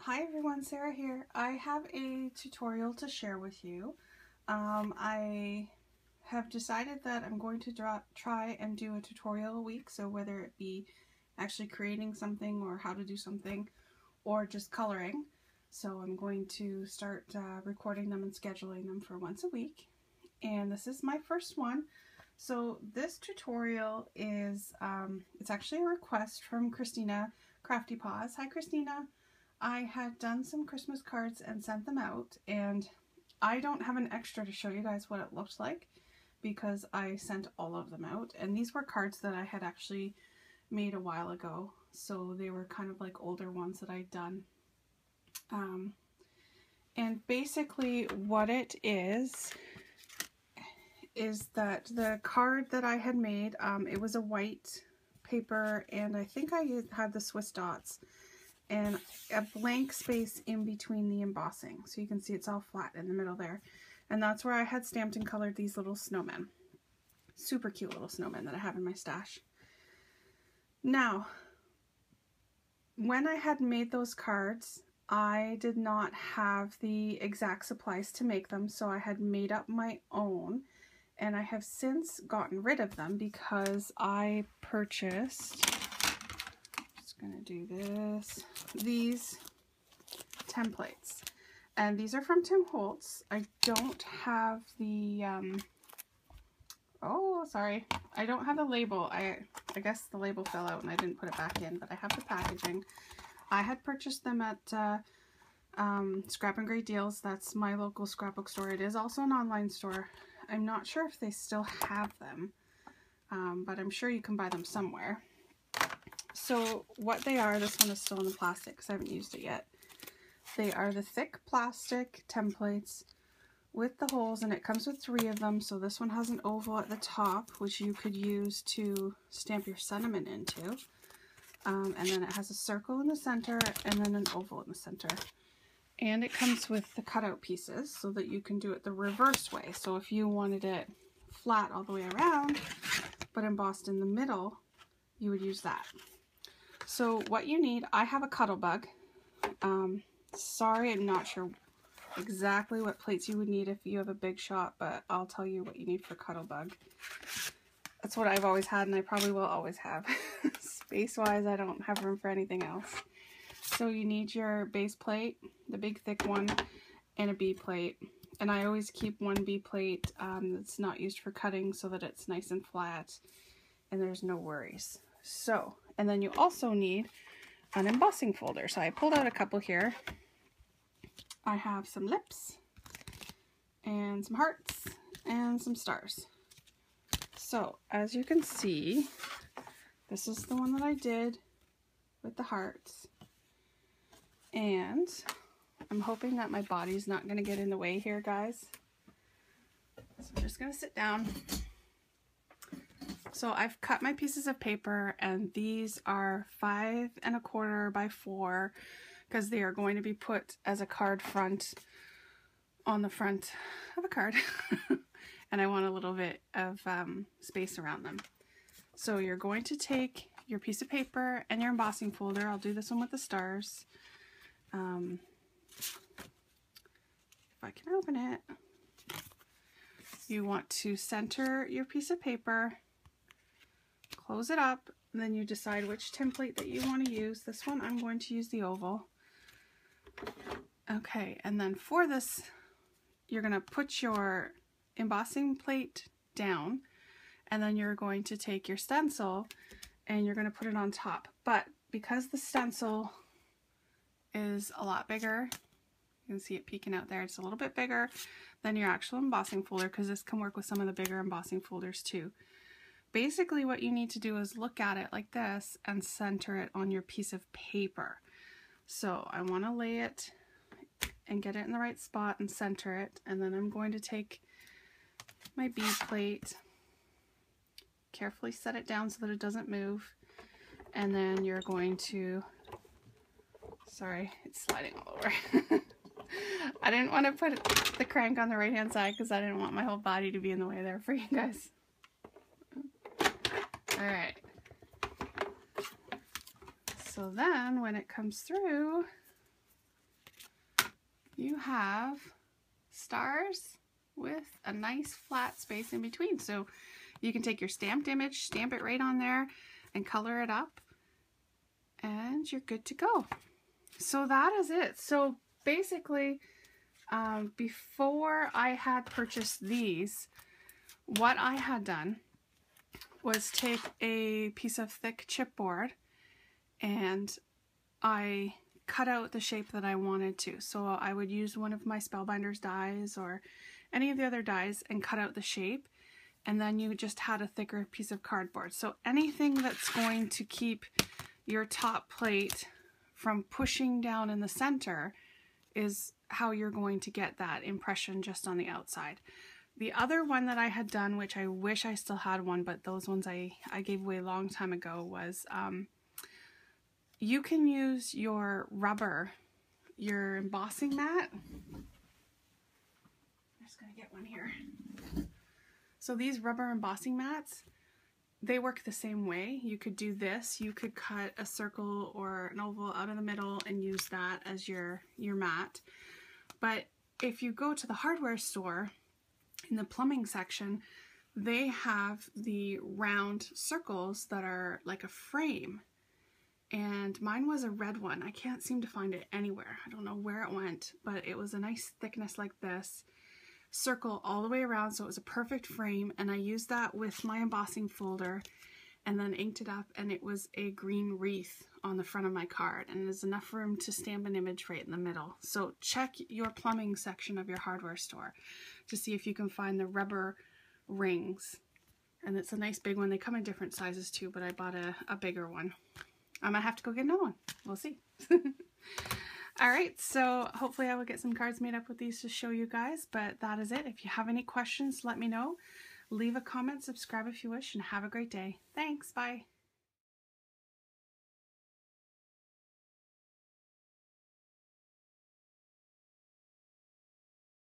Hi everyone, Sarah here. I have a tutorial to share with you. I have decided that I'm going to try and do a tutorial a week, so whether it be actually creating something or how to do something or just coloring. So I'm going to start recording them and scheduling them for once a week. And this is my first one. So this tutorial is, it's actually a request from Christina Crafty Paws. Hi Christina. I had done some Christmas cards and sent them out, and I don't have an extra to show you guys what it looked like because I sent all of them out, and these were cards that I had actually made a while ago, so they were kind of like older ones that I'd done. And basically what it is that the card that I had made, it was a white paper, and I think I had the Swiss dots and a blank space in between the embossing, so you can see it's all flat in the middle there, and that's where I had stamped and colored these little snowmen. Super cute little snowmen that I have in my stash. Now, when I had made those cards, I did not have the exact supplies to make them, so I had made up my own, and I have since gotten rid of them because I purchased, gonna do this, these templates, and these are from Tim Holtz. I don't have the oh sorry, I don't have the label. I guess the label fell out and I didn't put it back in, but I have the packaging. I had purchased them at Scrap and Great Deals. That's my local scrapbook store. It is also an online store. I'm not sure if they still have them, but I'm sure you can buy them somewhere. So what they are, this one is still in the plastic because I haven't used it yet. They are the thick plastic templates with the holes, and it comes with 3 of them. So this one has an oval at the top, which you could use to stamp your sentiment into. And then it has a circle in the center and then an oval in the center. And it comes with the cutout pieces so that you can do it the reverse way. So if you wanted it flat all the way around, but embossed in the middle, you would use that. So what you need, I have a cuttle bug. Sorry, I'm not sure exactly what plates you would need if you have a big shop, but I'll tell you what you need for cuttle bug. That's what I've always had, and I probably will always have. Space-wise, I don't have room for anything else. So you need your base plate, the big thick one, and a B plate. And I always keep one B plate that's not used for cutting so that it's nice and flat and there's no worries. So, and then you also need an embossing folder. So I pulled out a couple here. I have some lips and some hearts and some stars. So as you can see, this is the one that I did with the hearts. And I'm hoping that my body's not going to get in the way here, guys. So I'm just going to sit down. So I've cut my pieces of paper, and these are 5 1/4 by 4 because they are going to be put as a card front on the front of a card. And I want a little bit of space around them. So you're going to take your piece of paper and your embossing folder. I'll do this one with the stars. If I can open it. You want to center your piece of paper, close it up, and then you decide which template that you want to use. This one I'm going to use the oval. Okay, and then for this, you're going to put your embossing plate down, and then you're going to take your stencil and you're going to put it on top. But because the stencil is a lot bigger, you can see it peeking out there, it's a little bit bigger than your actual embossing folder, because this can work with some of the bigger embossing folders too. Basically what you need to do is look at it like this and center it on your piece of paper. So I want to lay it and get it in the right spot and center it, and then I'm going to take my bead plate, carefully set it down so that it doesn't move, and then you're going to, sorry, it's sliding all over. I didn't want to put the crank on the right hand side because I didn't want my whole body to be in the way there for you guys. Alright, so then when it comes through, you have stars with a nice flat space in between. So you can take your stamped image, stamp it right on there, and color it up, and you're good to go. So that is it. So basically, before I had purchased these, what I had done was take a piece of thick chipboard and I cut out the shape that I wanted to. So I would use one of my Spellbinders dies or any of the other dies and cut out the shape, and then you just had a thicker piece of cardboard. So anything that's going to keep your top plate from pushing down in the center is how you're going to get that impression just on the outside. The other one that I had done, which I wish I still had one, but those ones I gave away a long time ago, was you can use your rubber, your embossing mat. I'm just going to get one here. So these rubber embossing mats, they work the same way. You could do this. You could cut a circle or an oval out of the middle and use that as your mat. But if you go to the hardware store, in the plumbing section, they have the round circles that are like a frame. And mine was a red one. I can't seem to find it anywhere. I don't know where it went, but it was a nice thickness like this. Circle all the way around, so it was a perfect frame, and I used that with my embossing folder and then inked it up, and it was a green wreath on the front of my card, and there's enough room to stamp an image right in the middle. So check your plumbing section of your hardware store to see if you can find the rubber rings, and it's a nice big one. They come in different sizes too, but I bought a bigger one. I might have to go get another one. We'll see. Alright, so hopefully I will get some cards made up with these to show you guys, but that is it. If you have any questions, let me know. Leave a comment, subscribe if you wish, and have a great day. Thanks, bye.